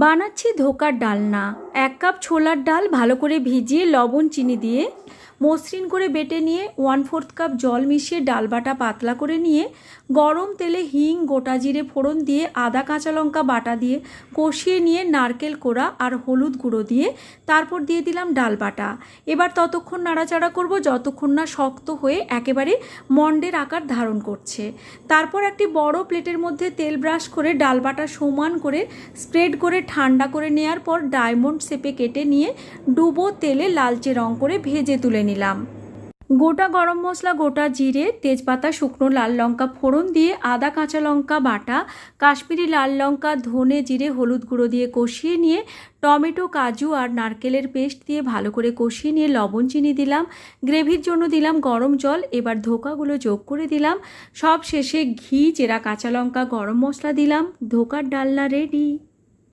বানাচ্ছি ধোকার ডালনা। 1 কাপ ছোলার ডাল ভালো করে ভিজিয়ে লবণ চিনি দিয়ে মসৃণ করে বেটে নিয়ে 1/4 কাপ জল মিশিয়ে ডাল বাটা পাতলা করে নিয়ে গরম তেলে হিং গোটা জিরে ফোড়ন দিয়ে আদা কাঁচা লঙ্কা বাটা দিয়ে কষিয়ে নিয়ে নারকেল কোড়া আর হলুদ গুঁড়ো দিয়ে তারপর দিয়ে দিলাম ডাল বাটা। এবার ততক্ষণ নাড়াচাড়া করব যতক্ষণ না শক্ত হয়ে একেবারে মন্ডের আকার ধারণ করছে। তারপর একটি বড় প্লেটের মধ্যে তেল ব্রাশ করে ডাল বাটা সমান করে স্প্রেড করে ঠান্ডা করে নেওয়ার পর ডায়মন্ড শেপে কেটে নিয়ে ডুবো তেলে লালচে রং করে ভেজে তুলে নিলাম। গোটা গরম মশলা, গোটা জিরে, তেজপাতা, শুকনো লাল লঙ্কা ফোড়ন দিয়ে আদা কাঁচা লঙ্কা বাটা, কাশ্মীরি লাল লঙ্কা, ধনে জিরে হলুদ গুঁড়ো দিয়ে কষিয়ে নিয়ে টমেটো, কাজু আর নারকেলের পেস্ট দিয়ে ভালো করে কষিয়ে নিয়ে লবণ চিনি দিলাম। গ্রেভির জন্য দিলাম গরম জল। এবার ধোকাগুলো যোগ করে দিলাম। সব শেষে ঘি, চেরা কাঁচা লঙ্কা, গরম মশলা দিলাম। ধোকার ডালনা রেডি।